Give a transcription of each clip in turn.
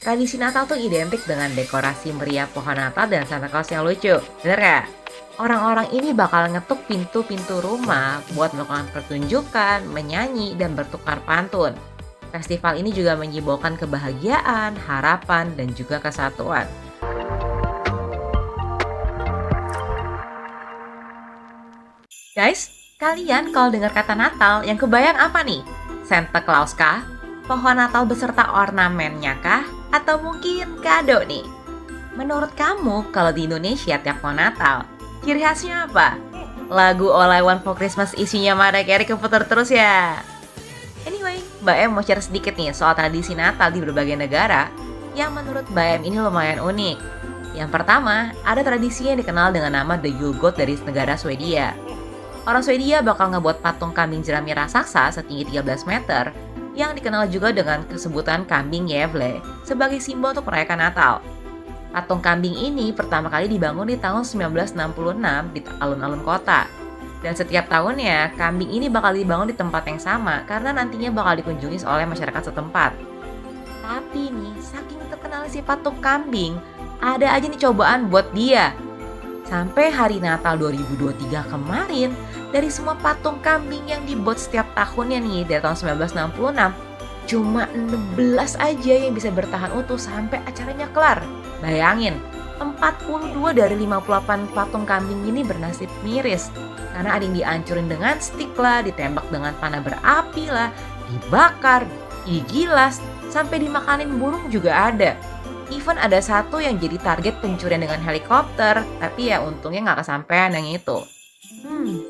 Tradisi Natal tuh identik dengan dekorasi meriah pohon Natal dan Santa Claus yang lucu. Bener gak? Orang-orang ini bakal ngetuk pintu-pintu rumah buat melakukan pertunjukan, menyanyi, dan bertukar pantun. Festival ini juga menyimbolkan kebahagiaan, harapan, dan juga kesatuan. Guys, kalian kalau dengar kata Natal, yang kebayang apa nih? Santa Claus kah? Pohon Natal beserta ornamennya kah? Atau mungkin kado nih? Menurut kamu, kalau di Indonesia tiap pohon Natal, ciri khasnya apa? Lagu All I Want for Christmas isinya Mariah Carey keputar terus ya? Anyway, Mbak Em mau share sedikit nih soal tradisi Natal di berbagai negara yang menurut Mbak Em ini lumayan unik. Yang pertama, ada tradisi yang dikenal dengan nama The Yule Goat dari negara Swedia. Orang Swedia bakal ngebuat patung kambing jerami raksasa setinggi 13 meter yang dikenal juga dengan kesebutan kambing Yevle sebagai simbol untuk merayakan Natal. Patung kambing ini pertama kali dibangun di tahun 1966 di alun-alun kota. Dan setiap tahunnya, kambing ini bakal dibangun di tempat yang sama karena nantinya bakal dikunjungi oleh masyarakat setempat. Tapi nih, saking terkenal si patung kambing, ada aja nih cobaan buat dia. Sampai hari Natal 2023 kemarin, dari semua patung kambing yang dibuat setiap tahunnya nih dari tahun 1966, cuma 16 aja yang bisa bertahan utuh sampai acaranya kelar. Bayangin, 42 dari 58 patung kambing ini bernasib miris. Karena ada yang dihancurin dengan stik lah, ditembak dengan panah berapi lah, dibakar, digilas, sampai dimakanin burung juga ada. Even ada satu yang jadi target pencurian dengan helikopter, tapi ya untungnya nggak kesampean yang itu.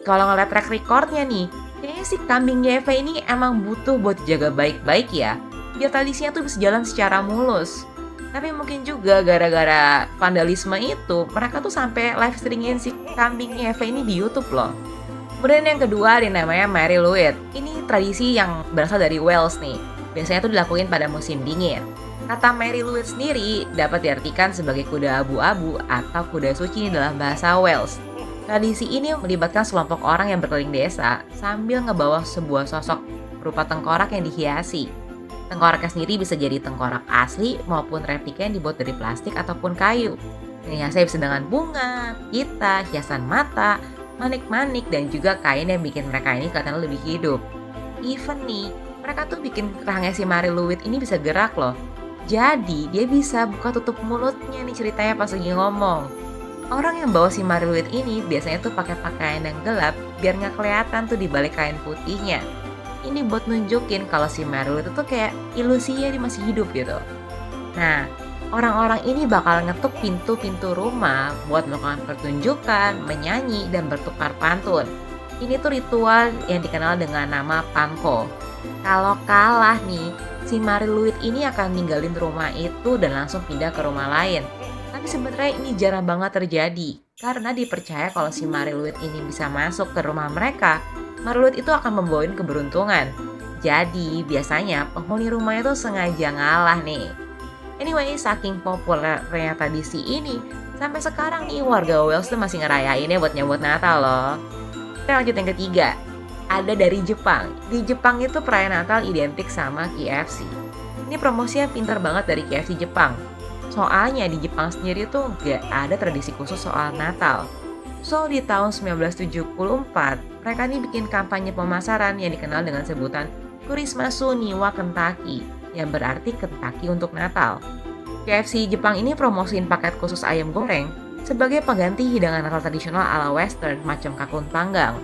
Kalau ngeliat track recordnya nih, kayaknya si kambing Yeve ini emang butuh buat dijaga baik-baik ya, biar tradisinya tuh bisa jalan secara mulus. Tapi mungkin juga gara-gara vandalisme itu, mereka tuh sampai live streamingin si kambing Yeve ini di YouTube loh. Kemudian yang kedua ada yang namanya Mary Louise. Ini tradisi yang berasal dari Wales nih. Biasanya tuh dilakuin pada musim dingin. Kata Mary Louise sendiri dapat diartikan sebagai kuda abu-abu atau kuda suci dalam bahasa Wales. Tradisi ini melibatkan sekelompok orang yang berkeliling desa sambil ngebawa sebuah sosok berupa tengkorak yang dihiasi. Tengkoraknya sendiri bisa jadi tengkorak asli maupun replika yang dibuat dari plastik ataupun kayu. Hiasnya bisa dengan bunga, pita, hiasan mata, manik-manik, dan juga kain yang bikin mereka ini kelihatan lebih hidup. Even nih, mereka tuh bikin rahangnya si Mary Louise ini bisa gerak loh. Jadi dia bisa buka tutup mulutnya nih ceritanya pas lagi ngomong. Orang yang bawa si Mary Louise ini biasanya tuh pakai pakaian yang gelap biar nggak kelihatan tuh di balik kain putihnya. Ini buat nunjukin kalau si Mary Louise itu tuh kayak ilusinya dia masih hidup gitu. Nah, orang-orang ini bakal ngetuk pintu-pintu rumah buat melakukan pertunjukan, menyanyi, dan bertukar pantun. Ini tuh ritual yang dikenal dengan nama Panko. Kalau kalah nih, si Mary Louise ini akan ninggalin rumah itu dan langsung pindah ke rumah lain. Tapi sebenarnya ini jarang banget terjadi karena dipercaya kalau si Mary Louise ini bisa masuk ke rumah mereka, Mary Louise itu akan membawain keberuntungan. Jadi biasanya penghuni rumahnya tuh sengaja ngalah nih. Anyway, saking populernya tradisi ini, sampai sekarang nih warga Wales tuh masih ngerayainnya buat nyambut Natal loh. Kita lanjut yang ketiga. Ada dari Jepang. Di Jepang itu perayaan Natal identik sama KFC. Ini promosinya pintar banget dari KFC Jepang. Soalnya di Jepang sendiri tuh gak ada tradisi khusus soal Natal. So di tahun 1974, mereka nih bikin kampanye pemasaran yang dikenal dengan sebutan Kurismasu Niwa Kentucky, yang berarti Kentucky untuk Natal. KFC Jepang ini promosiin paket khusus ayam goreng sebagai pengganti hidangan Natal tradisional ala Western macam kakun panggang.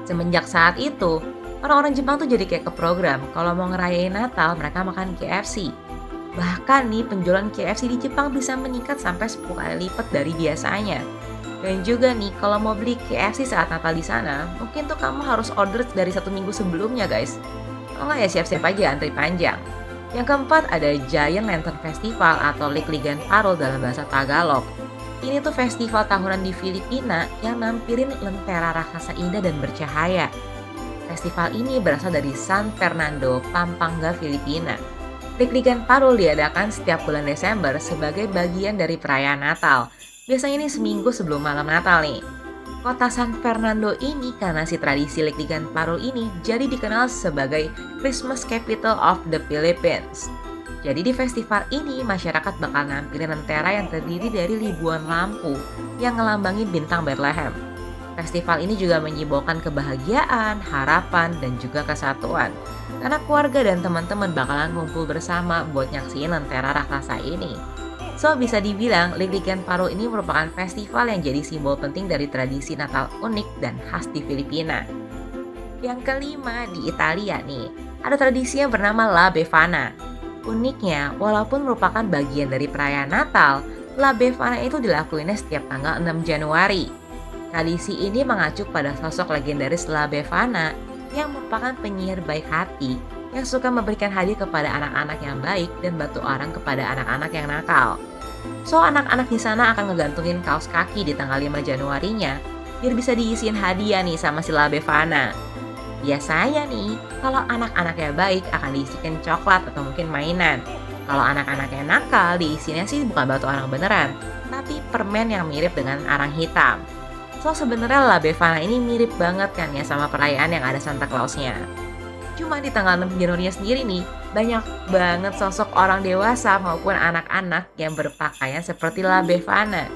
Semenjak saat itu, orang-orang Jepang tuh jadi kayak ke program kalau mau ngerayain Natal mereka makan KFC. Bahkan nih penjualan KFC di Jepang bisa meningkat sampai 10 kali lipat dari biasanya. Dan juga nih kalau mau beli KFC saat Natal di sana, mungkin tuh kamu harus order dari 1 minggu sebelumnya guys. Kalau nggak ya siap-siap aja antri panjang. Yang keempat ada Giant Lantern Festival atau Likligan Parul dalam bahasa Tagalog. Ini tuh festival tahunan di Filipina yang nampilin lentera raksasa indah dan bercahaya. Festival ini berasal dari San Fernando, Pampanga, Filipina. Likligan Parul diadakan setiap bulan Desember sebagai bagian dari perayaan Natal. Biasanya ini seminggu sebelum malam Natal nih. Kota San Fernando ini karena si tradisi Likligan Parul ini jadi dikenal sebagai Christmas Capital of the Philippines. Jadi di festival ini masyarakat bakal nampilin lentera yang terdiri dari ribuan lampu yang ngelambangi bintang Bethlehem. Festival ini juga menyimbolkan kebahagiaan, harapan, dan juga kesatuan. Karena keluarga dan teman-teman bakalan ngumpul bersama buat nyaksiin lentera raksasa ini. So, bisa dibilang Liligan Paru ini merupakan festival yang jadi simbol penting dari tradisi Natal unik dan khas di Filipina. Yang kelima, di Italia nih, ada tradisi yang bernama La Befana. Uniknya, walaupun merupakan bagian dari perayaan Natal, La Befana itu dilakuinnya setiap tanggal 6 Januari. Tradisi ini mengacu pada sosok legendaris La Befana yang merupakan penyihir baik hati yang suka memberikan hadiah kepada anak-anak yang baik dan batu arang kepada anak-anak yang nakal. So, anak-anak di sana akan ngegantungin kaos kaki di tanggal 5 Januarinya biar bisa diisiin hadiah nih sama si La Befana. Biasanya nih, kalau anak-anaknya baik akan diisikan coklat atau mungkin mainan. Kalau anak-anaknya nakal, diisinya sih bukan batu arang beneran, tapi permen yang mirip dengan arang hitam. So, sebenarnya La Befana ini mirip banget kan ya sama perayaan yang ada Santa Claus-nya. Cuma di tanggal 6 Januari sendiri nih, banyak banget sosok orang dewasa maupun anak-anak yang berpakaian seperti La Befana.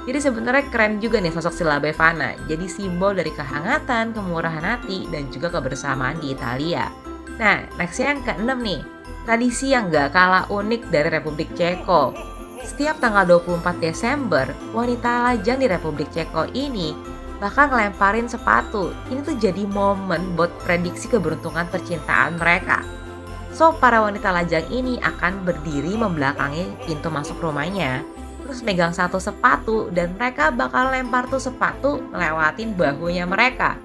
Jadi sebenarnya keren juga nih sosok si La Befana. Jadi simbol dari kehangatan, kemurahan hati, dan juga kebersamaan di Italia. Nah, nextnya yang ke-6 nih. Tradisi yang gak kalah unik dari Republik Ceko. Setiap tanggal 24 Desember, wanita lajang di Republik Ceko ini bakal ngelemparin sepatu. Ini tuh jadi momen buat prediksi keberuntungan percintaan mereka. So, para wanita lajang ini akan berdiri membelakangi pintu masuk rumahnya, terus megang satu sepatu dan mereka bakal lempar tuh sepatu ngelewatin bahunya mereka.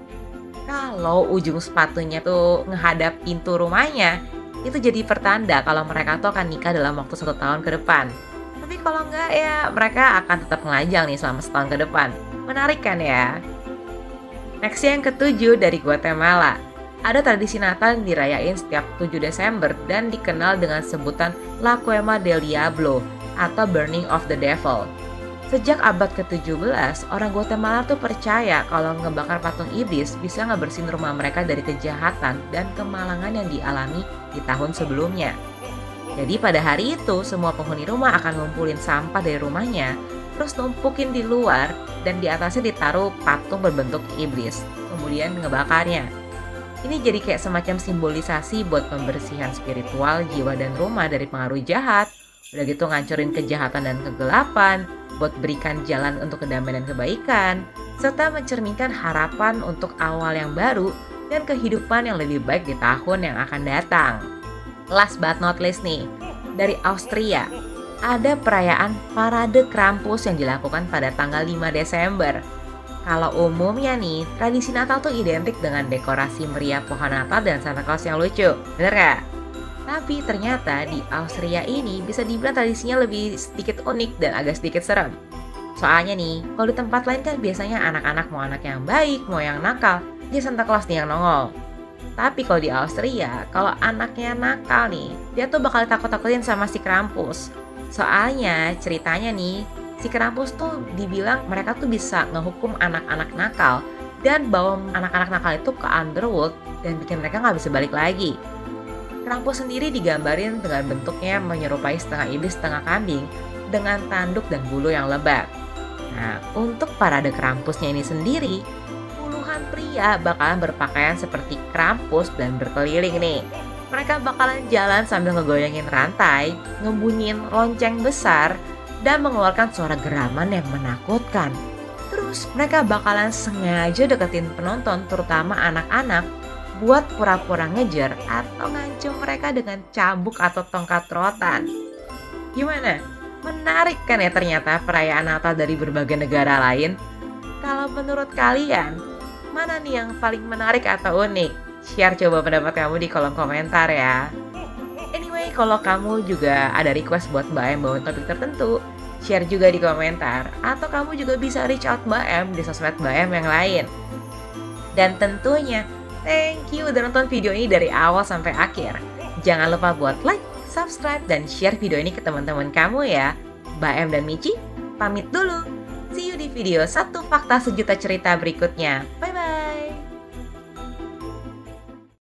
Kalau ujung sepatunya tuh menghadap pintu rumahnya, itu jadi pertanda kalau mereka tuh akan nikah dalam waktu 1 tahun ke depan. Tapi kalau enggak ya mereka akan tetap ngelajang nih selama setahun ke depan. Menarik kan ya? Next yang ke-7 dari Guatemala. Ada tradisi Natal yang dirayain setiap 7 Desember dan dikenal dengan sebutan La Quema del Diablo atau Burning of the Devil. Sejak abad ke-17, orang Guatemala tuh percaya kalau ngebakar patung iblis bisa ngebersihin rumah mereka dari kejahatan dan kemalangan yang dialami di tahun sebelumnya. Jadi pada hari itu, semua penghuni rumah akan ngumpulin sampah dari rumahnya, terus numpukin di luar, dan di atasnya ditaruh patung berbentuk iblis, kemudian ngebakarnya. Ini jadi kayak semacam simbolisasi buat pembersihan spiritual jiwa dan rumah dari pengaruh jahat, udah gitu ngancurin kejahatan dan kegelapan, buat berikan jalan untuk kedamaian dan kebaikan, serta mencerminkan harapan untuk awal yang baru dan kehidupan yang lebih baik di tahun yang akan datang. Last but not least nih, dari Austria, ada perayaan Parade Krampus yang dilakukan pada tanggal 5 Desember. Kalau umumnya nih, tradisi Natal tuh identik dengan dekorasi meriah pohon Natal dan Santa Claus yang lucu, bener gak? Tapi ternyata di Austria ini bisa dibilang tradisinya lebih sedikit unik dan agak sedikit serem. Soalnya nih, kalau di tempat lain kan biasanya anak-anak mau anak yang baik, mau yang nakal, dia Santa Claus nih yang nongol. Tapi kalau di Austria, kalau anaknya nakal nih, dia tuh bakal takut-takutin sama si Krampus. Soalnya ceritanya nih, si Krampus tuh dibilang mereka tuh bisa ngehukum anak-anak nakal dan bawa anak-anak nakal itu ke underworld dan bikin mereka nggak bisa balik lagi. Krampus sendiri digambarin dengan bentuknya menyerupai setengah iblis setengah kambing dengan tanduk dan bulu yang lebat. Nah, untuk parade Krampusnya ini sendiri, puluhan pria bakalan berpakaian seperti Krampus dan berkeliling nih. Mereka bakalan jalan sambil ngegoyangin rantai, ngebunyiin lonceng besar, dan mengeluarkan suara geraman yang menakutkan. Terus mereka bakalan sengaja deketin penonton, terutama anak-anak, buat pura-pura ngejar atau ngancam mereka dengan cambuk atau tongkat rotan. Gimana? Menarik kan ya ternyata perayaan Natal dari berbagai negara lain? Kalau menurut kalian, mana nih yang paling menarik atau unik? Share coba pendapat kamu di kolom komentar ya. Anyway, kalau kamu juga ada request buat Mbak Em bawain topik tertentu, share juga di komentar. Atau kamu juga bisa reach out Mbak Em di sosmed Mbak Em yang lain. Dan tentunya, thank you udah nonton video ini dari awal sampai akhir. Jangan lupa buat like, subscribe, dan share video ini ke teman-teman kamu ya. Mbak Em dan Michi, pamit dulu. See you di video 1 Fakta Sejuta Cerita berikutnya. Bye!